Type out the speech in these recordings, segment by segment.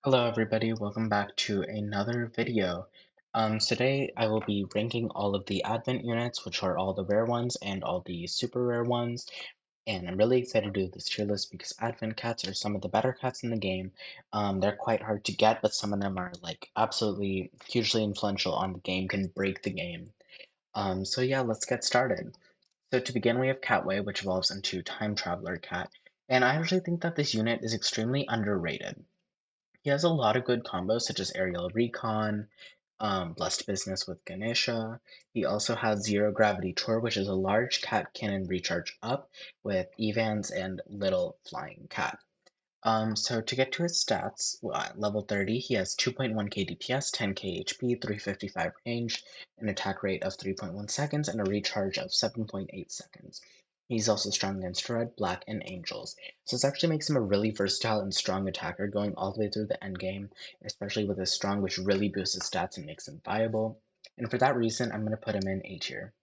Hello everybody, welcome back to another video. Today I will be ranking all of the advent units, which are all the rare ones and all the super rare ones. And I'm really excited to do this tier list because advent cats are some of the better cats in the game. They're quite hard to get, but some of them are like absolutely hugely influential on the game, can break the game. So yeah, let's get started. So to begin, we have Catway, which evolves into Time Traveler Cat. And I actually think that this unit is extremely underrated. He has a lot of good combos such as Aerial Recon, Blessed Business with Ganesha. He also has Zero Gravity Tour, which is a large cat cannon recharge up with Evans and Little Flying Cat. So to get to his stats, well, at level 30, he has 2.1k DPS, 10k HP, 355 range, an attack rate of 3.1 seconds, and a recharge of 7.8 seconds. He's also strong against Red, Black, and Angels. So this actually makes him a really versatile and strong attacker going all the way through the end game, especially with his strong, which really boosts his stats and makes him viable. And for that reason, I'm going to put him in A tier.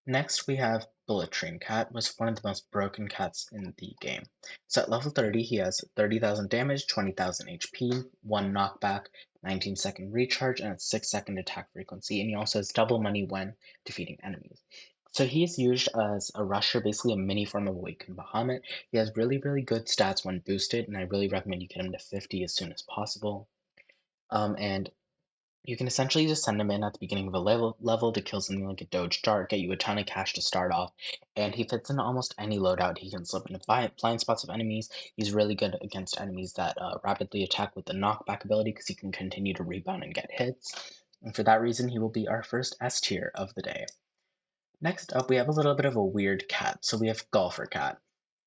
Next, we have Bullet Train Cat, which is one of the most broken cats in the game. So at level 30, he has 30,000 damage, 20,000 HP, 1 knockback, 19-second recharge, and a 6-second attack frequency, and he also has double money when defeating enemies. So he is used as a rusher, basically a mini form of Awakened Bahamut. He has really, really good stats when boosted, and I really recommend you get him to 50 as soon as possible. And you can essentially just send him in at the beginning of a level to kill something like a Doge Dart, get you a ton of cash to start off, and he fits into almost any loadout. He can slip into blind spots of enemies. He's really good against enemies that rapidly attack with the knockback ability because he can continue to rebound and get hits. And for that reason, he will be our first S tier of the day. Next up, we have a little bit of a weird cat. So we have Golfer Cat.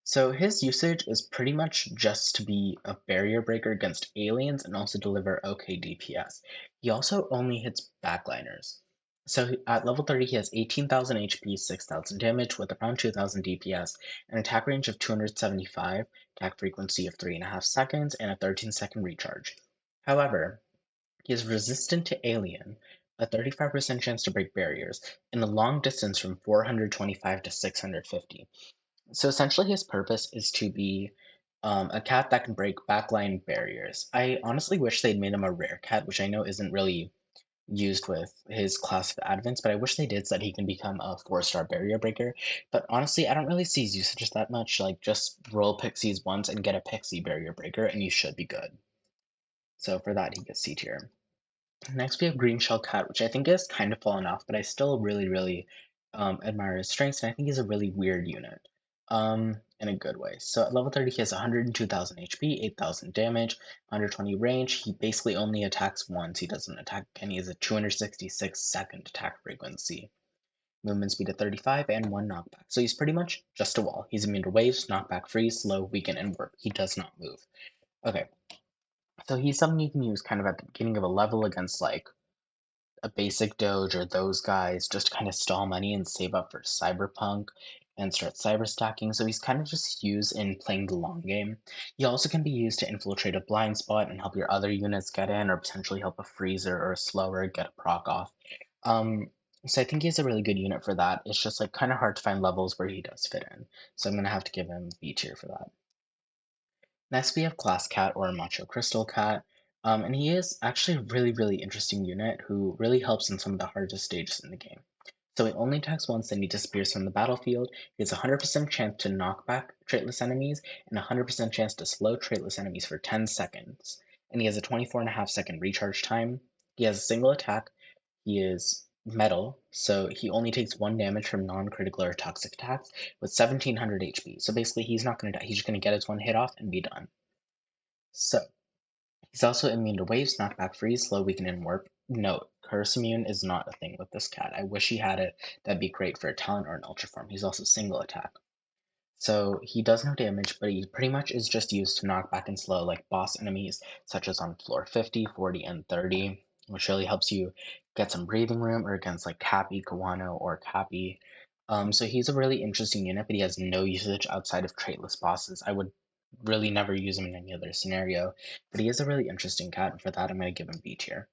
So his usage is pretty much just to be a barrier breaker against aliens and also deliver OK DPS. He also only hits backliners. So at level 30, he has 18,000 HP, 6,000 damage with around 2,000 DPS, an attack range of 275, attack frequency of 3.5 seconds, and a 13-second recharge. However, he is resistant to alien, a 35% chance to break barriers, and a long distance from 425 to 650. So essentially, his purpose is to be a cat that can break backline barriers. I honestly wish they'd made him a rare cat, which I know isn't really used with his class of advents, but I wish they did so that he can become a 4-star barrier breaker. But honestly, I don't really see his usages that much. Like, just roll pixies once and get a pixie barrier breaker, and you should be good. So for that, he gets C tier. Next, we have Green Shell Cat, which I think has kind of fallen off, but I still really, really admire his strengths, and I think he's a really weird unit in a good way. So at level 30, he has 102,000 HP, 8,000 damage, 120 range. He basically only attacks once. He doesn't attack again. He has a 266-second attack frequency, movement speed of 35, and 1 knockback. So he's pretty much just a wall. He's immune to waves, knockback, freeze, slow, weaken, and warp. He does not move. Okay, so he's something you can use kind of at the beginning of a level against like a basic Doge or those guys just to kind of stall money and save up for Cyberpunk and start cyber stacking. So he's kind of just used in playing the long game. He also can be used to infiltrate a blind spot and help your other units get in, or potentially help a freezer or a slower get a proc off. Um, so I think he's a really good unit for that. It's just like kind of hard to find levels where he does fit in. So I'm gonna have to give him B tier for that. Next, we have Glass Cat or Macho Crystal Cat. And he is actually a really, really interesting unit who really helps in some of the hardest stages in the game. So he only attacks once and he disappears from the battlefield. He has a 100% chance to knock back traitless enemies and a 100% chance to slow traitless enemies for 10 seconds. And he has a 24.5-second recharge time. He has a single attack. He is metal, so he only takes 1 damage from non-critical or toxic attacks with 1700 HP. So basically, he's not going to die. He's just going to get his 1 hit off and be done. So he's also immune to waves, knockback, freeze, slow, weaken, and warp. Note, curse immune is not a thing with this cat. I wish he had it. That'd be great for a talent or an ultra form. He's also single attack. So he does no damage, but he pretty much is just used to knock back and slow like boss enemies, such as on floor 50, 40, and 30, which really helps you get some breathing room or against like Cappy, Kawano, or Cappy. So he's a really interesting unit, but he has no usage outside of traitless bosses. I would really never use him in any other scenario, but he is a really interesting cat, and for that I'm going to give him B tier.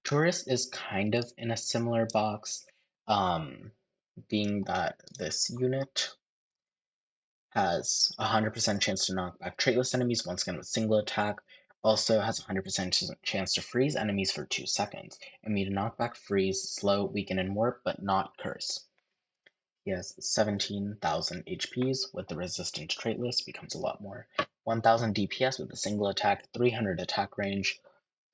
Tourist is kind of in a similar box, being that this unit has a 100% chance to knock back traitless enemies once again with single attack. Also has a 100% chance to freeze enemies for 2 seconds. Immune to knockback, freeze, slow, weaken, and warp, but not curse. He has 17,000 HPs with the resistant traitless, becomes a lot more. 1,000 DPS with a single attack, 300 attack range,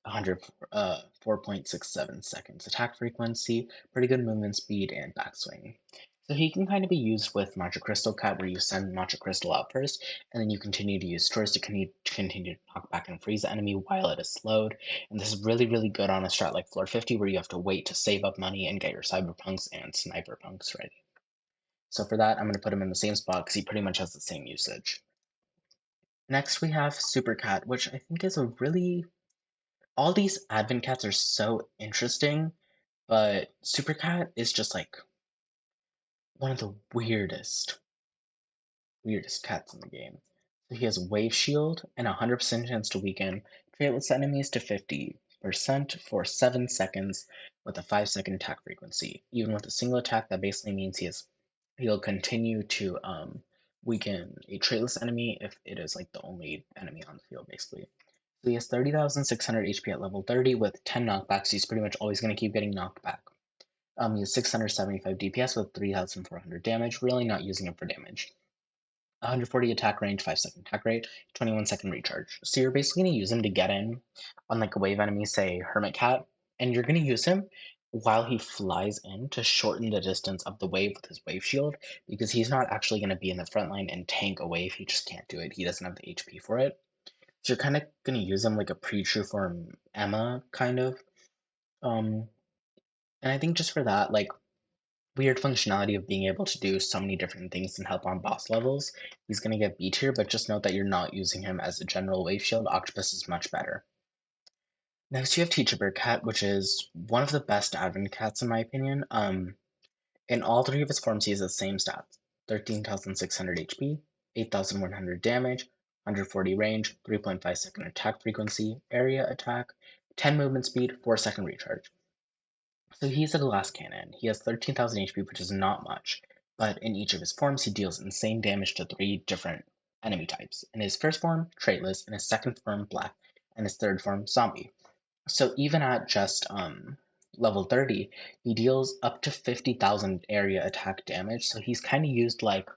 4.67 seconds attack frequency, pretty good movement speed, and backswing. So he can kind of be used with Matcha Crystal Cat, where you send Matcha Crystal out first, and then you continue to use Stores to continue to knock back and freeze the enemy while it is slowed. And this is really, really good on a strat like Floor 50, where you have to wait to save up money and get your Cyberpunks and Sniperpunks ready. So for that, I'm going to put him in the same spot because he pretty much has the same usage. Next, we have Super Cat, which I think is a really all these advent cats are so interesting, but Super Cat is just like one of the weirdest cats in the game. So he has Wave Shield and a 100% chance to weaken traitless enemies to 50% for 7 seconds with a 5-second attack frequency. Even with a single attack, that basically means he'll continue to weaken a traitless enemy if it is like the only enemy on the field, basically. So he has 30,600 HP at level 30 with 10 knockbacks. He's pretty much always going to keep getting knocked back. He has 675 DPS with 3,400 damage, really not using it for damage. 140 attack range, 5-second attack rate, 21-second recharge. So you're basically going to use him to get in on like a wave enemy, say Hermit Cat, and you're going to use him while he flies in to shorten the distance of the wave with his wave shield, because he's not actually going to be in the front line and tank a wave. He just can't do it. He doesn't have the HP for it. So you're kind of going to use him like a pre-true form Emma, kind of. Um, and I think just for that, like, weird functionality of being able to do so many different things and help on boss levels, he's going to get B tier, but just note that you're not using him as a general wave shield. Octopus is much better. Next, you have Teacher Bird Cat, which is one of the best advent cats in my opinion. In all three of his forms, he has the same stats: 13,600 HP, 8,100 damage, 140 range, 3.5-second attack frequency, area attack, 10 movement speed, 4-second recharge. So he's a glass cannon. He has 13,000 HP, which is not much, but in each of his forms, he deals insane damage to 3 different enemy types. In his first form, Traitless, in his second form, Black, and his third form, Zombie. So even at just level 30, he deals up to 50,000 area attack damage. So he's kind of used like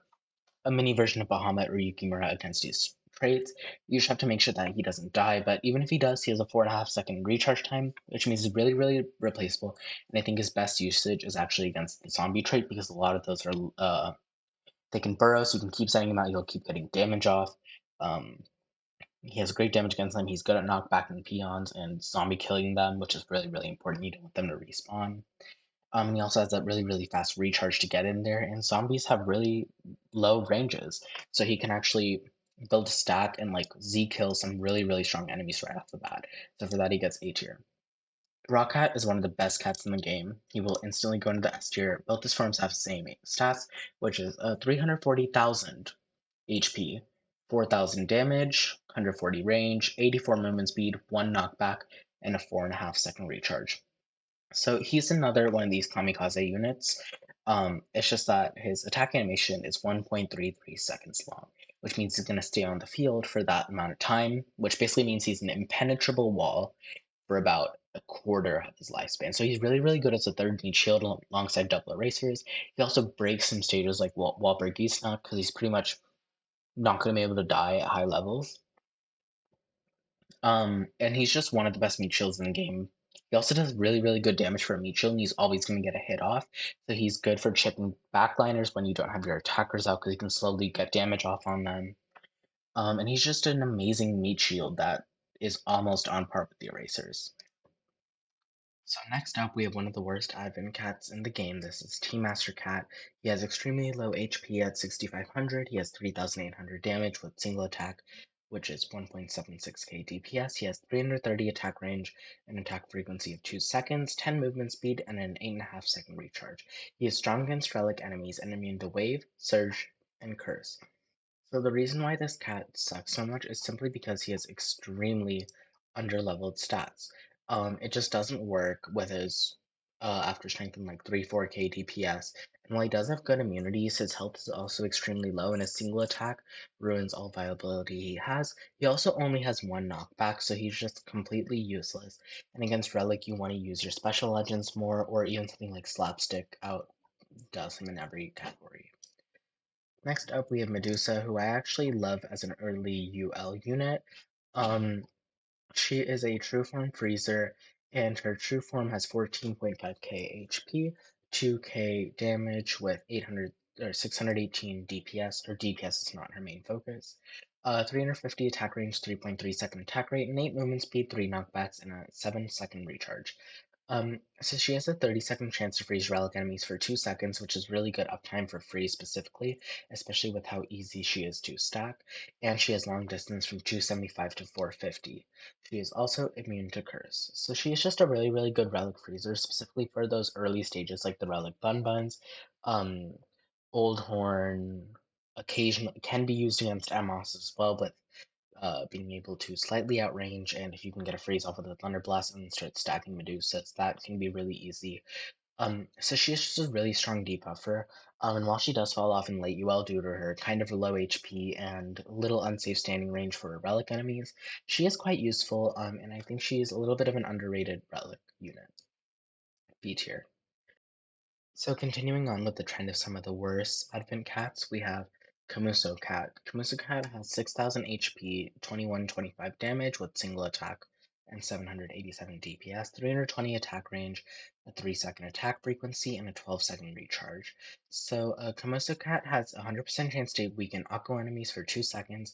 a mini version of Bahamut or Yukimura against these traits. You just have to make sure that he doesn't die, but even if he does, he has a 4.5-second recharge time, which means he's really, really replaceable. And I think his best usage is actually against the zombie trait because a lot of those are they can burrow, so you can keep sending him out. He'll keep getting damage off. Um, he has great damage against them. He's good at knockbacking peons and zombie killing them, which is really, really important. You don't want them to respawn. And he also has that really, really fast recharge to get in there. And zombies have really low ranges, so he can actually build a stack and like Z kill some really, really strong enemies right off the bat. So for that, he gets A tier. Rock Cat is one of the best cats in the game. He will instantly go into the S tier. Both his forms have the same stats, which is 340,000 HP, 4,000 damage, 140 range, 84 movement speed, 1 knockback, and a 4.5-second recharge. So he's another one of these kamikaze units. It's just that his attack animation is 1.33 seconds long, which means he's going to stay on the field for that amount of time, which basically means he's an impenetrable wall for about a quarter of his lifespan. So he's really, really good as a third need shield alongside double erasers. He also breaks some stages like wall break not because he's pretty much not going to be able to die at high levels. And he's just one of the best meat shields in the game. He also does really, really good damage for a meat shield, and he's always going to get a hit off. So he's good for chipping backliners when you don't have your attackers out, because you can slowly get damage off on them. And he's just an amazing meat shield that is almost on par with the erasers. So next up, we have one of the worst advent cats in the game. This is Team Master Cat. He has extremely low HP at 6,500. He has 3,800 damage with single attack, which is 1.76k DPS. He has 330 attack range, an attack frequency of 2 seconds, 10 movement speed, and an 8.5-second recharge. He is strong against relic enemies and immune to wave, surge, and curse. So the reason why this cat sucks so much is simply because he has extremely underleveled stats. It just doesn't work with his after strength in like 3-4k DPS While he does have good immunities, his health is also extremely low, and his single attack ruins all viability he has. He also only has one knockback, so he's just completely useless. And against Relic, you want to use your special legends more, or even something like Slapstick outdoes him in every category. Next up, we have Medusa, who I actually love as an early UL unit. Um, she is a true form freezer, and her true form has 14.5k HP, 2k damage with 800 or 618 DPS, or DPS is not her main focus. 350 attack range, 3.3-second attack rate, and 8 movement speed, 3 knockbacks, and a 7-second recharge. So she has a 30-second chance to freeze relic enemies for 2 seconds, which is really good uptime for freeze specifically, especially with how easy she is to stack, and she has long distance from 275 to 450. She is also immune to curse. So she is just a really, really good relic freezer, specifically for those early stages like the relic bun buns. Um, Old Horn occasionally can be used against Amos as well, but being able to slightly outrange, and if you can get a freeze off with the Thunder Blast and start stacking Medusas, that can be really easy. So she is just a really strong debuffer. And while she does fall off in late UL due to her kind of low HP and little unsafe standing range for relic enemies, she is quite useful, and I think she is a little bit of an underrated relic unit. B tier. So continuing on with the trend of some of the worst Advent cats, we have Kamuso Cat. Kamuso Cat has 6000 HP, 2125 damage with single attack, and 787 DPS, 320 attack range, a 3-second attack frequency, and a 12-second recharge. So Kamuso Cat has a 100% chance to weaken Akko enemies for 2 seconds,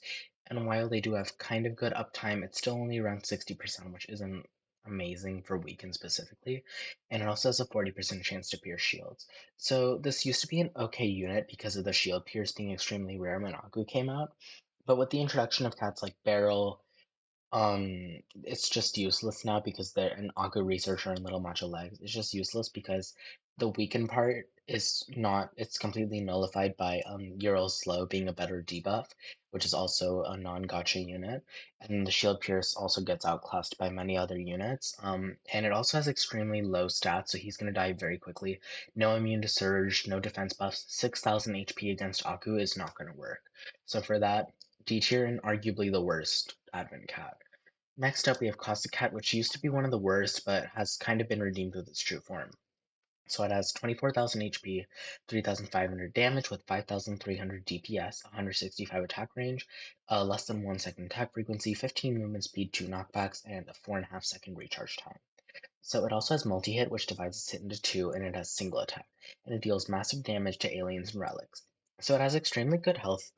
and while they do have kind of good uptime, it's still only around 60%, which isn't amazing for weaken specifically, and it also has a 40% chance to pierce shields. So this used to be an okay unit because of the shield pierce being extremely rare when Aku came out, but with the introduction of cats like Barrel, it's just useless now because they're an Aku researcher and Little Macho Legs. It's just useless because the weaken part is not, it's completely nullified by Ural Slow being a better debuff, which is also a non-gotcha unit. And the Shield Pierce also gets outclassed by many other units. And it also has extremely low stats, so he's gonna die very quickly. No immune to Surge, no defense buffs, 6000 HP against Aku is not gonna work. So for that, D tier and arguably the worst Advent Cat. Next up, we have Caustic Cat, which used to be one of the worst, but has kind of been redeemed with its true form. So it has 24,000 HP, 3,500 damage with 5,300 DPS, 165 attack range, less than 1 second attack frequency, 15 movement speed, 2 knockbacks, and a 4.5 second recharge time. So it also has multi-hit, which divides its hit into two, and it has single attack, and it deals massive damage to aliens and relics. So it has extremely good health,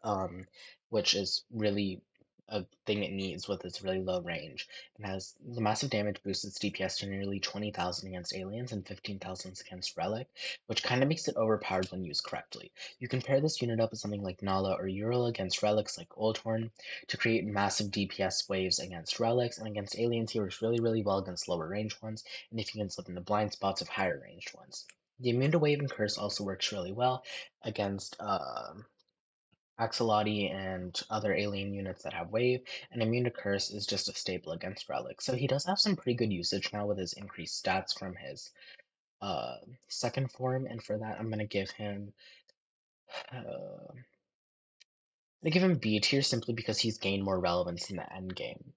which is really a thing it needs with its really low range. It has the massive damage boosts its DPS to nearly 20,000 against aliens and 15,000 against relic, which kind of makes it overpowered when used correctly. You can pair this unit up with something like Nala or Ural against relics like Old Horn to create massive DPS waves against relics, and against aliens he works really, really well against lower range ones, and if you can slip into blind spots of higher ranged ones. The immune to wave and curse also works really well against Axolotl and other alien units that have wave, and immune to curse is just a staple against relics. So he does have some pretty good usage now with his increased stats from his uh, second form, and for that I'm gonna give him B tier simply because he's gained more relevance in the end game.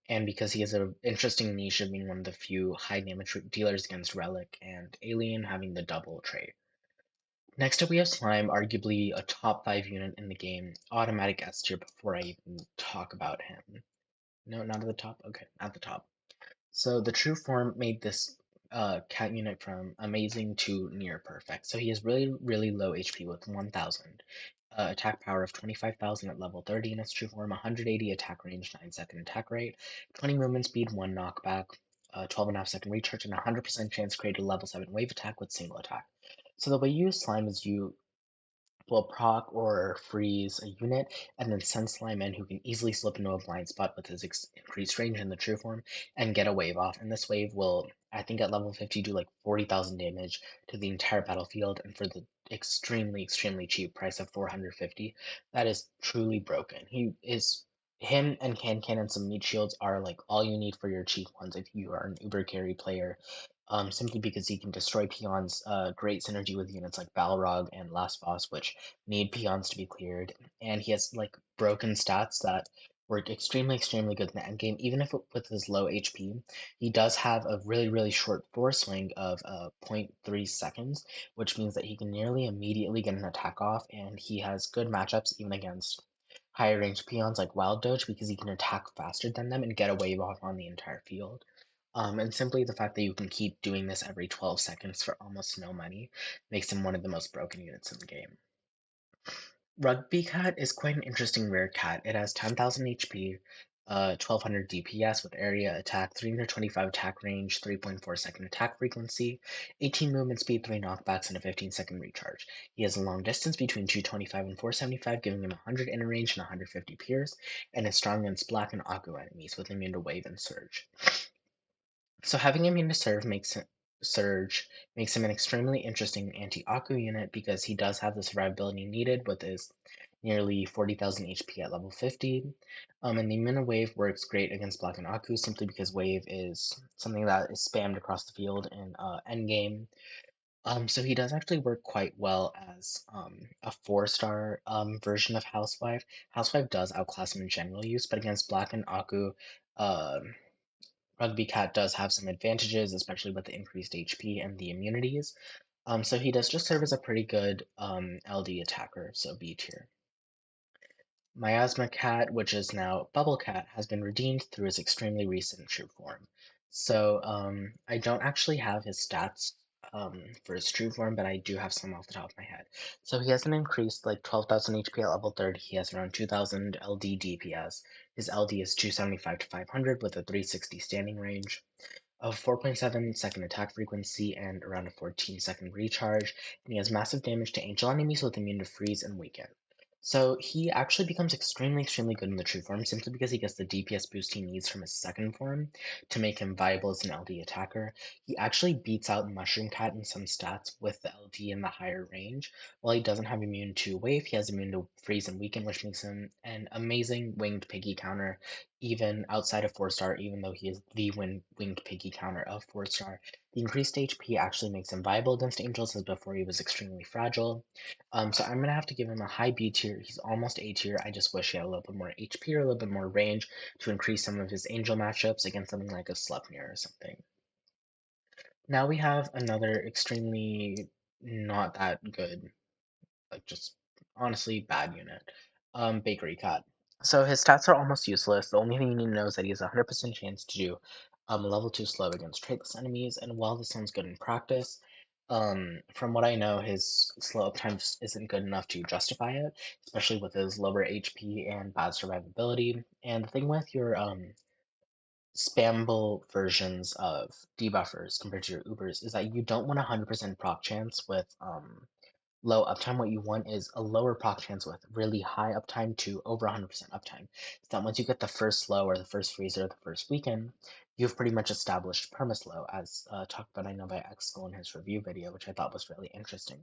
And because he has an interesting niche of being one of the few high damage dealers against Relic and Alien having the double trait. Next up, we have Slime, arguably a top 5 unit in the game. Automatic S tier before I even talk about him. No, not at the top? Okay, at the top. So the true form made this cat unit from amazing to near perfect. So he has really, really low HP with 1000. Attack power of 25,000 at level 30 in its true form, 180 attack range, 9-second attack rate, 20 movement speed, 1 knockback, 12.5-second recharge, and 100% chance to create a level 7 wave attack with single attack. So the way you use Slime is you will proc or freeze a unit, and then send Slime in who can easily slip into a blind spot with his increased range in the true form and get a wave off. And this wave will, I think, at level 50 do like 40,000 damage to the entire battlefield, and for the extremely, extremely cheap price of 450, that is truly broken. Him and Can and some meat shields are like all you need for your cheap ones if you are an uber carry player. simply because he can destroy peons, great synergy with units like Balrog and Last Boss, which need peons to be cleared, and he has like broken stats that work extremely good in the end game, even if with his low HP. He does have a really short force swing of zero point 0.3 seconds, which means that he can nearly immediately get an attack off, and he has good matchups even against higher range peons like Wild Doge because he can attack faster than them and get a wave off on the entire field. And simply the fact that you can keep doing this every 12 seconds for almost no money makes him one of the most broken units in the game. Rugby Cat is quite an interesting rare cat. It has 10,000 HP, 1200 DPS with area attack, 325 attack range, 3.4-second attack frequency, 18 movement speed, 3 knockbacks, and a 15-second recharge. He has a long distance between 225 and 475, giving him 100 inner range and 150 pierce, and is strong against black and Aku enemies with immune to wave and surge. So having immune to surge makes him an extremely interesting anti-Aku unit because he does have the survivability needed with his nearly 40,000 HP at level 50. And the immune to wave works great against Black and Aku simply because wave is something that is spammed across the field in endgame. So he does actually work quite well as a 4-star version of Housewife. Housewife does outclass him in general use, but against Black and Aku, uh, Rugby Cat does have some advantages, especially with the increased HP and the immunities. So he does just serve as a pretty good LD attacker, so B tier. Miasma Cat, which is now Bubble Cat, has been redeemed through his extremely recent true form. So I don't actually have his stats for his true form, but I do have some off the top of my head. So he has an increased like 12,000 HP at level 30. He has around 2,000 LD DPS. His LD is 275 to 500 with a 360 standing range of 4.7-second attack frequency and around a 14-second recharge, and he has massive damage to angel enemies with immune to freeze and weaken. So he actually becomes extremely good in the true form simply because he gets the DPS boost he needs from his second form to make him viable as an LD attacker. He actually beats out Mushroom Cat in some stats with the LD in the higher range. While he doesn't have immune to wave, he has immune to freeze and weaken, which makes him an amazing winged piggy counter even outside of 4-star, even though he is the winged piggy counter of 4-star. The increased HP actually makes him viable against angels, as before he was extremely fragile. So I'm gonna have to give him a high B tier. He's almost A tier. I just wish he had a little bit more HP or a little bit more range to increase some of his angel matchups against something like a Sleipnir or something. Now we have another extremely not that good, like just honestly bad unit. Bakery Cat. So his stats are almost useless. The only thing you need to know is that he has a 100% chance to do level 2 slow against traitless enemies, and while this sounds good in practice, from what I know, his slow uptime just isn't good enough to justify it, especially with his lower HP and bad survivability. And the thing with your spammable versions of debuffers compared to your Ubers is that you don't want a 100% proc chance with low uptime. What you want is a lower proc chance with really high uptime to over 100% uptime. So that once you get the first slow or the first freeze or the first weaken, you've pretty much established permaslow, as talked about I know by Xskull in his review video, which I thought was really interesting.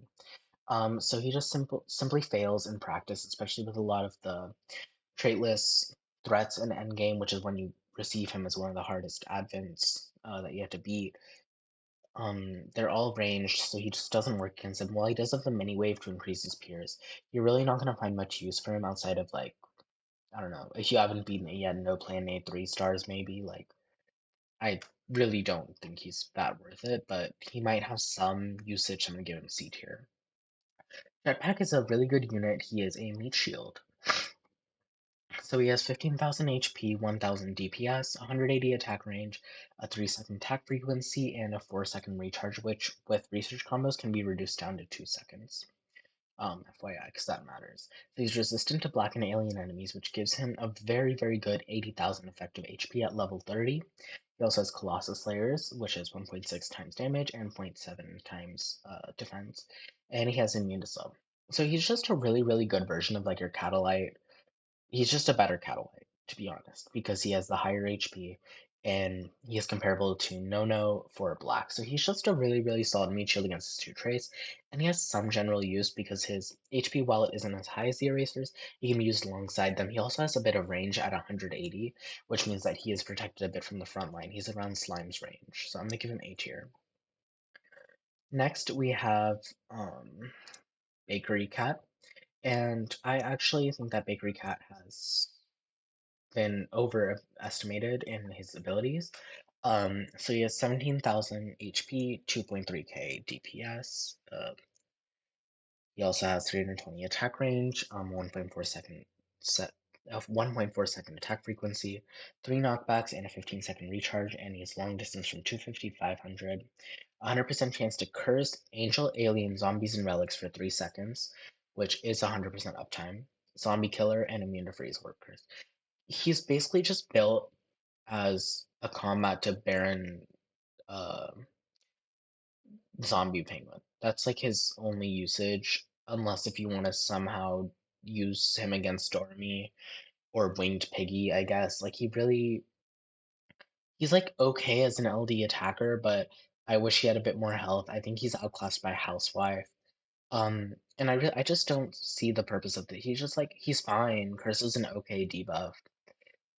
So he just simply fails in practice, especially with a lot of the traitless threats in endgame, which is when you receive him as one of the hardest advents that you have to beat. They're all ranged, so he just doesn't work against them. While he does have the mini wave to increase his peers, you're really not gonna find much use for him outside of like, I don't know, if you haven't beaten it yet, no plan A 3 stars maybe. Like, I really don't think he's that worth it, but he might have some usage. I'm gonna give him C tier. Jetpack is a really good unit. He is a meat shield. So he has 15,000 HP, 1,000 DPS, 180 attack range, a 3-second attack frequency, and a 4-second recharge, which with research combos can be reduced down to 2 seconds. FYI, because that matters. So he's resistant to black and alien enemies, which gives him a very good 80,000 effective HP at level 30. He also has Colossus Slayers, which is 1.6 times damage and 0.7 times defense, and he has Immune to Slow. So he's just a really good version of like your Catalyte. He's just a better Catalyte, to be honest, because he has the higher HP and he is comparable to Nono for black. So he's just a really solid meat shield against his two traits, and he has some general use because his HP, while it isn't as high as the erasers, he can be used alongside them. He also has a bit of range at 180, which means that he is protected a bit from the front line. He's around Slime's range, so I'm gonna give him A tier. Next, we have Bakery Cat, and I actually think that Bakery Cat has been overestimated in his abilities. So he has 17,000 HP, 2.3k DPS. He also has 320 attack range, 1.4 second set of 1.4 second attack frequency, 3 knockbacks, and a 15-second recharge, and he has long distance from 250 to 500. 100% chance to curse angel, alien, zombies, and relics for 3 seconds, which is 100% uptime. Zombie killer and immune to freeze workers. He's basically just built as a combat to Baron uh, Zombie Penguin. That's like his only usage, unless if you want to somehow use him against Stormy or Winged Piggy, I guess. He's like okay as an LD attacker, but I wish he had a bit more health. I think he's outclassed by Housewife. And I just don't see the purpose of it. He's just like he's fine. Curse is an okay debuff.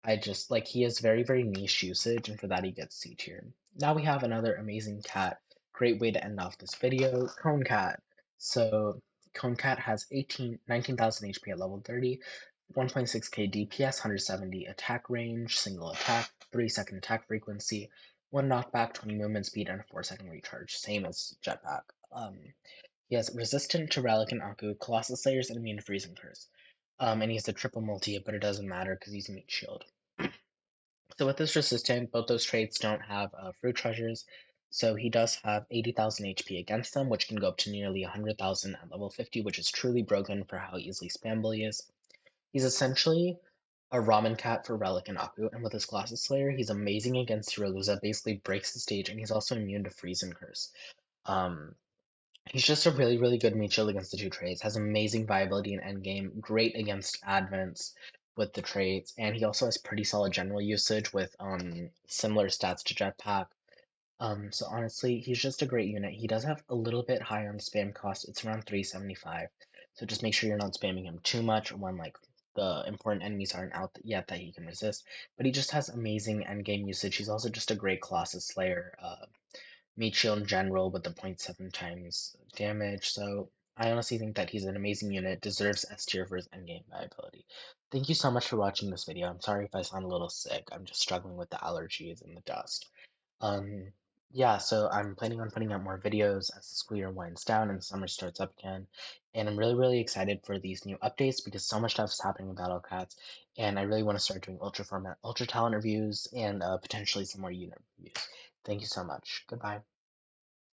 I just like he has very, very niche usage, and for that he gets C tier. Now we have another amazing cat. Great way to end off this video. Cone Cat. So Cone Cat has 19,000 HP at level 30, 1.6k DPS, 170 attack range, single attack, 3-second attack frequency, 1 knockback, 20 movement speed, and a 4-second recharge. Same as Jetpack. He has resistant to Relic and Aku, Colossus Slayers, and immune to freeze and curse. And he has a triple multi, but it doesn't matter because he's meat shield. So with this resistant, both those traits don't have fruit treasures, so he does have 80,000 HP against them, which can go up to nearly 100,000 at level 50, which is truly broken for how easily spammable he is. He's essentially a ramen cat for Relic and Aku, and with his Colossus Slayer, he's amazing against heroes that basically breaks the stage, and he's also immune to freeze and curse. Um, He's just a really, really good meat shield against the two traits, has amazing viability in endgame, great against advents with the traits, and he also has pretty solid general usage with similar stats to Jetpack. So honestly, he's just a great unit. He does have a little bit high on spam cost. It's around 375. So just make sure you're not spamming him too much when like the important enemies aren't out yet that he can resist. But he just has amazing endgame usage. He's also just a great Colossus Slayer. Michio in general with the 0.7 times damage, so I honestly think that he's an amazing unit, deserves S tier for his endgame viability. Thank you so much for watching this video. I'm sorry if I sound a little sick. I'm just struggling with the allergies and the dust. Um, yeah, so I'm planning on putting out more videos as the school year winds down and summer starts up again. And I'm really, really excited for these new updates because so much stuff is happening in Battle Cats, and I really want to start doing Ultra format, Ultra talent reviews, and potentially some more unit reviews. Thank you so much. Goodbye.